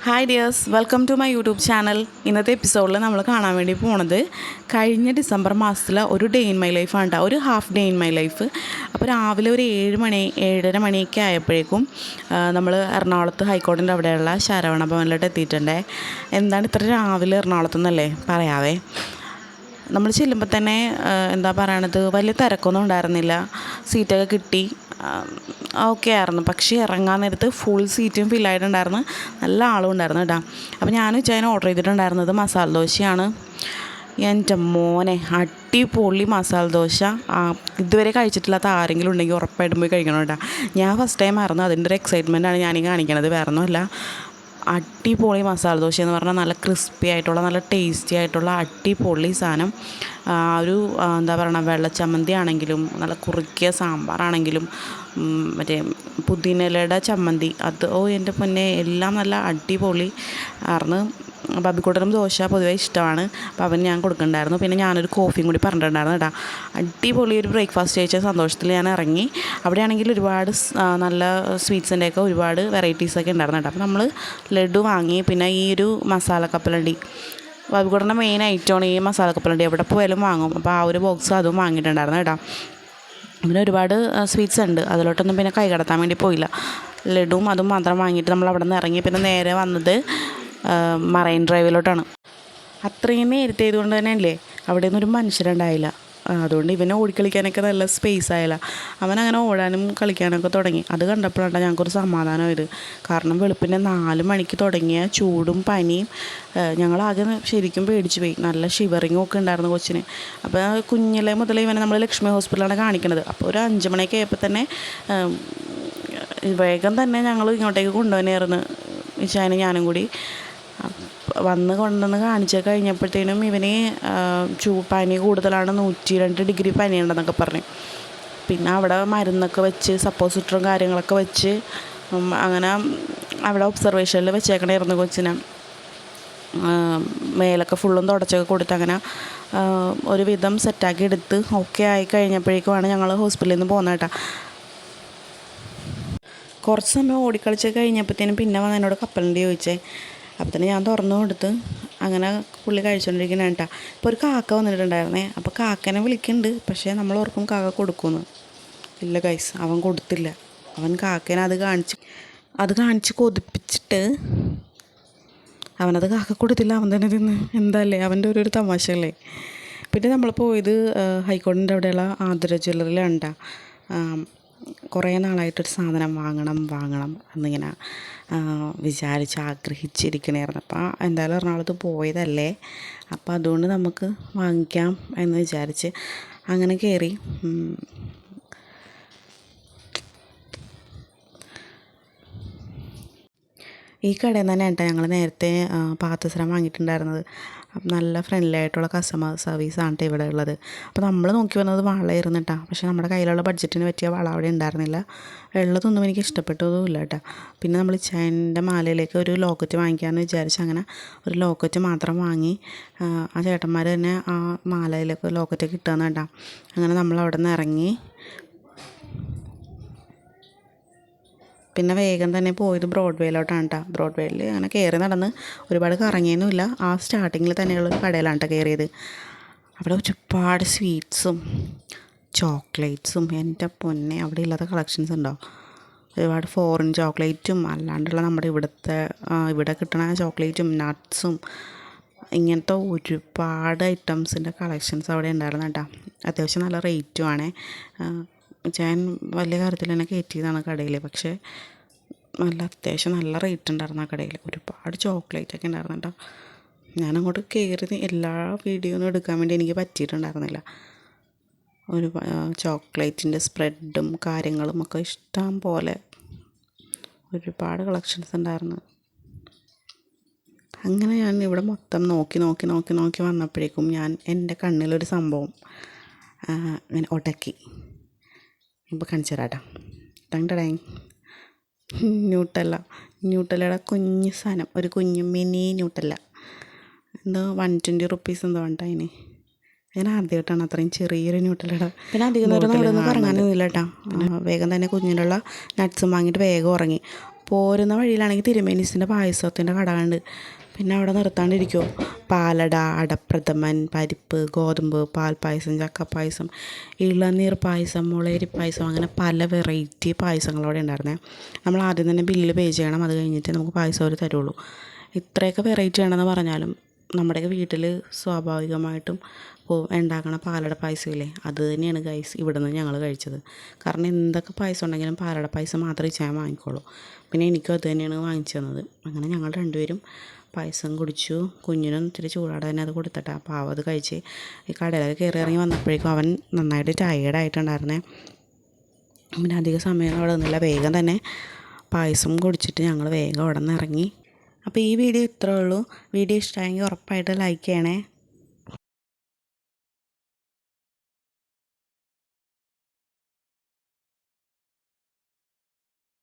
Hi dears, welcome to my YouTube channel. ഇന്നത്തെ എപ്പിസോഡിൽ നമ്മൾ കാണാൻ വേണ്ടി പോണത് കഴിഞ്ഞ ഡിസംബർ മാസത്തിലെ ഒരു ഡേ ഇൻ മൈ ലൈഫാണ് കേട്ടോ, ഒരു half day in my life. അപ്പോൾ രാവിലെ ഒരു 7 മണിയൊക്കെ ആയപ്പോഴേക്കും നമ്മൾ എറണാകുളത്ത് ഹൈക്കോടതിൻ്റെ അവിടെയുള്ള ശരവണ ഭവനിലോട്ട് എത്തിയിട്ടുണ്ടേ. എന്താണ് ഇത്ര രാവിലെ എറണാകുളത്ത് നിന്നല്ലേ പറയാവേ. നമ്മൾ ചെല്ലുമ്പോൾ തന്നെ എന്താ പറയണത്, വലിയ തിരക്കൊന്നും ഉണ്ടായിരുന്നില്ല, സീറ്റൊക്കെ കിട്ടി, ഓക്കെ ആയിരുന്നു. പക്ഷേ ഇറങ്ങാൻ നേരത്ത് ഫുൾ സീറ്റും ഫില്ലായിട്ടുണ്ടായിരുന്നു, നല്ല ആളും ഉണ്ടായിരുന്നു കേട്ടോ. അപ്പോൾ ഞാൻ ഉച്ചതിന് ഓർഡർ ചെയ്തിട്ടുണ്ടായിരുന്നത് മസാല ദോശയാണ്. എൻ്റെ മോനെ അടിപൊളി മസാല ദോശ. ഇതുവരെ കഴിച്ചിട്ടില്ലാത്ത ആരെങ്കിലും ഉണ്ടെങ്കിൽ ഉറപ്പായിട്ടും പോയി കഴിക്കണം കേട്ടോ. ഞാൻ ഫസ്റ്റ് ടൈം ആയിരുന്നു, അതിൻ്റെ ഒരു എക്സൈറ്റ്മെൻറ്റാണ് ഞാനീ കാണിക്കണത്, വേറെ ഒന്നുമല്ല. അടിപൊളി മസാല ദോശ എന്ന് പറഞ്ഞാൽ നല്ല ക്രിസ്പി ആയിട്ടുള്ള, നല്ല ടേസ്റ്റി ആയിട്ടുള്ള അടിപൊളി സാധനം. ഒരു എന്താ പറയുക, വെള്ളച്ചമ്മന്തി ആണെങ്കിലും നല്ല കുറുക്കിയ സാമ്പാറാണെങ്കിലും മറ്റേ പുതിനയിലയുടെ ചമ്മന്തി, അത് എൻ്റെ പൊന്നെ എല്ലാം നല്ല അടിപൊളി ആയിരുന്നു. ബബിക്കുട്ടനും ദോശ പൊതുവേ ഇഷ്ടമാണ്, അപ്പോൾ അവന് ഞാൻ കൊടുക്കുന്നുണ്ടായിരുന്നു. പിന്നെ ഞാനൊരു കോഫിയും കൂടി പറഞ്ഞിട്ടുണ്ടായിരുന്നു കേട്ടോ. അടിപൊളി ഒരു ബ്രേക്ക്ഫാസ്റ്റ് കഴിച്ച സന്തോഷത്തിൽ ഞാൻ ഇറങ്ങി. അവിടെയാണെങ്കിൽ ഒരുപാട് നല്ല സ്വീറ്റ്സിൻ്റെയൊക്കെ ഒരുപാട് വെറൈറ്റീസൊക്കെ ഉണ്ടായിരുന്നു കേട്ടോ. അപ്പോൾ നമ്മൾ ലഡു വാങ്ങി, പിന്നെ ഈ ഒരു മസാല കപ്പലണ്ടി, ബബിക്കുട്ടൻ്റെ മെയിൻ ഐറ്റമാണ് ഈ മസാല കപ്പലണ്ടി, എവിടെ പോയാലും വാങ്ങും. അപ്പോൾ ആ ഒരു ബോക്സ് അതും വാങ്ങിയിട്ടുണ്ടായിരുന്നു കേട്ടോ. പിന്നെ ഒരുപാട് സ്വീറ്റ്സ് ഉണ്ട്, അതിലോട്ടൊന്നും പിന്നെ കൈ കടത്താൻ വേണ്ടി പോയില്ല. ലഡുവും അതും മാത്രം വാങ്ങിയിട്ട് നമ്മൾ അവിടെ നിന്ന് ഇറങ്ങി. പിന്നെ നേരെ വന്നത് മറൈൻ ഡ്രൈവിലോട്ടാണ്. അത്രയും നേരത്തെ ആയതുകൊണ്ട് തന്നെ അല്ലേ അവിടെ നിന്നൊരു മനുഷ്യരുണ്ടായില്ല. അതുകൊണ്ട് ഇവനെ ഓടിക്കളിക്കാനൊക്കെ നല്ല സ്പേസ് ആയില്ല. അവനങ്ങനെ ഓടാനും കളിക്കാനൊക്കെ തുടങ്ങി. അത് കണ്ടപ്പോഴാണ് ഞങ്ങൾക്കൊരു സമാധാനമായത്. കാരണം വെളുപ്പിൻ്റെ 4 മണിക്ക് തുടങ്ങിയ ചൂടും പനിയും ഞങ്ങളാകെ ശരിക്കും പേടിച്ചു പോയി. നല്ല ഷിവറിങ്ങും ഒക്കെ ഉണ്ടായിരുന്നു കൊച്ചിന്. അപ്പോൾ കുഞ്ഞിലെ മുതലേ ഇവനെ നമ്മൾ ലക്ഷ്മി ഹോസ്പിറ്റലാണ് കാണിക്കുന്നത്. അപ്പോൾ ഒരു 5 മണിയൊക്കെ ആയപ്പോൾ തന്നെ വേഗം തന്നെ ഞങ്ങൾ ഇങ്ങോട്ടേക്ക് കൊണ്ടുവന്നായിരുന്നു, ഇച്ചാനും ഞാനും കൂടി. കൊണ്ടുവന്ന് കാണിച്ച് കഴിഞ്ഞപ്പോഴത്തേനും ഇവന് പനി കൂടുതലാണ്, 102 ഡിഗ്രി പനിയുണ്ടെന്നൊക്കെ പറഞ്ഞു. പിന്നെ അവിടെ മരുന്നൊക്കെ വെച്ച് സപ്പോസിറ്ററും കാര്യങ്ങളൊക്കെ വെച്ച് അങ്ങനെ അവിടെ ഒബ്സർവേഷനിൽ വെച്ചേക്കണമായിരുന്നു കൊച്ചിനെ. മേലൊക്കെ ഫുള്ളും തുടച്ചൊക്കെ കൊടുത്ത് അങ്ങനെ ഒരുവിധം സെറ്റാക്കി എടുത്ത് ഓക്കെ ആയി കഴിഞ്ഞപ്പോഴേക്കുമാണ് ഞങ്ങൾ ഹോസ്പിറ്റലിൽ നിന്ന് പോകുന്നത് കേട്ടോ. കുറച്ച് സമയം ഓടിക്കളിച്ച് കഴിഞ്ഞപ്പോഴത്തേനും പിന്നെ വന്ന് എന്നോട് കപ്പലിൻ്റെ ചോദിച്ചേ. അപ്പോൾ തന്നെ ഞാൻ തുറന്നു കൊടുത്ത് അങ്ങനെ പുള്ളി കഴിച്ചുകൊണ്ടിരിക്കുന്ന കേട്ടോ. ഇപ്പോൾ ഒരു കാക്ക വന്നിട്ടുണ്ടായിരുന്നേ. അപ്പോൾ കാക്കനെ വിളിക്കുന്നുണ്ട്, പക്ഷേ നമ്മൾ ഓർക്കും കാക്ക കൊടുക്കുമെന്ന്. ഇല്ല ഗൈസ്, അവൻ കൊടുത്തില്ല. അവൻ കാക്കേനെ അത് കാണിച്ച് കൊതിപ്പിച്ചിട്ട് അവനത് കാക്ക കൊടുത്തില്ല, അവൻ തന്നെ തിന്ന്. എന്തല്ലേ അവൻ്റെ ഒരു തമാശയല്ലേ. പിന്നെ നമ്മൾ പോയത് ഹൈക്കോടതിൻ്റെ അവിടെയുള്ള ആതിര ജ്വല്ലറിയിലാണ് കേട്ടോ. കുറേ നാളായിട്ടൊരു സാധനം വാങ്ങണം എന്നിങ്ങനെ വിചാരിച്ച് ആഗ്രഹിച്ചിരിക്കണമായിരുന്നു. അപ്പോൾ എന്തായാലും എറണാകുളത്ത് പോയതല്ലേ, അപ്പോൾ അതുകൊണ്ട് നമുക്ക് വാങ്ങിക്കാം എന്ന് വിചാരിച്ച് അങ്ങനെ കയറി. ഈ കടയിൽ നിന്ന് തന്നെ കേട്ടോ ഞങ്ങൾ നേരത്തെ പാദസരം വാങ്ങിയിട്ടുണ്ടായിരുന്നത്. നല്ല ഫ്രണ്ട്ലി ആയിട്ടുള്ള കസ്റ്റമർ സർവീസാണ് കേട്ടോ ഇവിടെ ഉള്ളത്. അപ്പോൾ നമ്മൾ നോക്കി വന്നത് വളയായിരുന്നു കേട്ടോ. പക്ഷേ നമ്മുടെ കയ്യിലുള്ള ബഡ്ജറ്റിന് പറ്റിയ വള അവിടെ ഉണ്ടായിരുന്നില്ല. ഉള്ളതൊന്നും എനിക്ക് ഇഷ്ടപ്പെട്ടതുമില്ല കേട്ടോ. പിന്നെ നമ്മൾ ചെയിൻ്റെ മാലയിലേക്ക് ഒരു ലോക്കറ്റ് വാങ്ങിക്കാമെന്ന് വിചാരിച്ച് അങ്ങനെ ഒരു ലോക്കറ്റ് മാത്രം വാങ്ങി. ആ ചേട്ടന്മാർ തന്നെ ആ മാലയിലേക്ക് ലോക്കറ്റ് കിട്ടുകയെന്ന് കേട്ടോ. അങ്ങനെ നമ്മൾ അവിടെ നിന്ന് ഇറങ്ങി. പിന്നെ വേഗം തന്നെ പോയത് ബ്രോഡ്വേയിലോട്ടാണ് കേട്ടോ. ബ്രോഡ്വേയിൽ അങ്ങനെ കയറി നടന്ന് ഒരുപാട് കറങ്ങിയൊന്നുമില്ല. ആ സ്റ്റാർട്ടിങ്ങിൽ തന്നെയുള്ളൊരു കടയിലാണ് കേട്ടോ കയറിയത്. അവിടെ ഒരുപാട് സ്വീറ്റ്സും ചോക്ലേറ്റ്സും, എൻ്റെ പൊന്നെ അവിടെ ഇല്ലാത്ത കളക്ഷൻസ് ഉണ്ടോ. ഒരുപാട് ഫോറിൻ ചോക്ലേറ്റും അല്ലാണ്ടുള്ള നമ്മുടെ ഇവിടെ കിട്ടുന്ന ചോക്ലേറ്റും നട്ട്സും ഇങ്ങനത്തെ ഒരുപാട് ഐറ്റംസിൻ്റെ കളക്ഷൻസ് അവിടെ ഉണ്ടായിരുന്നു കേട്ടോ. അത്യാവശ്യം നല്ല റേറ്റുമാണ്. ഞാൻ വലിയ കാര്യത്തിൽ തന്നെ കയറ്റിയതാണ് കടയിൽ, പക്ഷേ അത്യാവശ്യം നല്ല റേറ്റ് ഉണ്ടായിരുന്നു ആ കടയിൽ. ഒരുപാട് ചോക്ലേറ്റൊക്കെ ഉണ്ടായിരുന്നു കേട്ടോ. ഞാനങ്ങോട്ട് കയറി എല്ലാ വീഡിയോ ഒന്നും എടുക്കാൻ വേണ്ടി എനിക്ക് പറ്റിയിട്ടുണ്ടായിരുന്നില്ല. ഒരു ചോക്ലേറ്റിൻ്റെ സ്പ്രെഡും കാര്യങ്ങളും ഒക്കെ ഇഷ്ടം പോലെ ഒരുപാട് കളക്ഷൻസ് ഉണ്ടായിരുന്നു. അങ്ങനെ ഞാൻ ഇവിടെ മൊത്തം നോക്കി വന്നപ്പോഴേക്കും എൻ്റെ കണ്ണിലൊരു സംഭവം ഇങ്ങനെ ഉടക്കി. ഇപ്പോൾ കാണിച്ചു തരാം കേട്ടോ. ന്യൂട്ടല്ലയുടെ കുഞ്ഞ് സാധനം, ഒരു കുഞ്ഞു മിനി ന്യൂട്ടല്ല, എന്തോ 120 റുപ്പീസ് എന്തോ ഉണ്ട് അതിന്. ഞാൻ ആദ്യമായിട്ടാണ് അത്രയും ചെറിയൊരു ന്യൂട്ടല്ലയുടെ. പിന്നെ അധികം നേരം നമ്മളൊന്നും കറങ്ങാനൊന്നുമില്ല കേട്ടോ. വേഗം തന്നെ കുഞ്ഞിനുള്ള നട്ട്സും വാങ്ങിയിട്ട് വേഗം ഉറങ്ങി. പോരുന്ന വഴിയിലാണെങ്കിൽ തിരുമേനിസിൻ്റെ പായസത്തിൻ്റെ കട കണ്ട് പിന്നെ അവിടെ നിർത്താണ്ടിരിക്കുമോ. പാലട, അടപ്രഥമൻ, പരിപ്പ്, ഗോതമ്പ്, പാൽപ്പായസം, ചക്കപ്പായസം, ഇളനീർ പായസം, മുളയരി പായസം, അങ്ങനെ പല വെറൈറ്റി പായസങ്ങളവിടെ ഉണ്ടായിരുന്നേ. നമ്മൾ ആദ്യം തന്നെ ബില്ല് പേ ചെയ്യണം. അത് കഴിഞ്ഞിട്ട് നമുക്ക് പായസം അവർ തരുള്ളൂ. ഇത്രയൊക്കെ വെറൈറ്റി ആണെന്ന് പറഞ്ഞാലും നമ്മുടെയൊക്കെ വീട്ടിൽ സ്വാഭാവികമായിട്ടും ഉണ്ടാക്കണ പാലട പായസമില്ലേ, അത് തന്നെയാണ് ഗൈസ് ഇവിടെ നിന്ന് ഞങ്ങൾ കഴിച്ചത്. കാരണം എന്തൊക്കെ പായസം ഉണ്ടെങ്കിലും പാലട പായസം മാത്രമേ ഞാൻ വാങ്ങിക്കോളൂ. പിന്നെ എനിക്കും അത് തന്നെയാണ് വാങ്ങിച്ചു തന്നത്. അങ്ങനെ ഞങ്ങൾ രണ്ടുപേരും പായസം കുടിച്ചു. കുഞ്ഞിനും ഇത്തിരി ചൂടാടെ തന്നെ അത് കൊടുത്തിട്ട് അപ്പോൾ അവൻ അത് കഴിച്ച് ഈ കടയിലൊക്കെ കയറി ഇറങ്ങി വന്നപ്പോഴേക്കും അവൻ നന്നായിട്ട് ടയേർഡായിട്ടുണ്ടായിരുന്നേ. പിന്നെ അധിക സമയം അവിടെ നിന്നില്ല, വേഗം തന്നെ പായസം കുടിച്ചിട്ട് ഞങ്ങൾ വേഗം അവിടെ നിന്ന് ഇറങ്ങി. അപ്പോൾ ഈ വീഡിയോ ഇത്രേ ഉള്ളൂ. വീഡിയോ ഇഷ്ടമായെങ്കിൽ ഉറപ്പായിട്ട് ലൈക്ക് ചെയ്യണേ.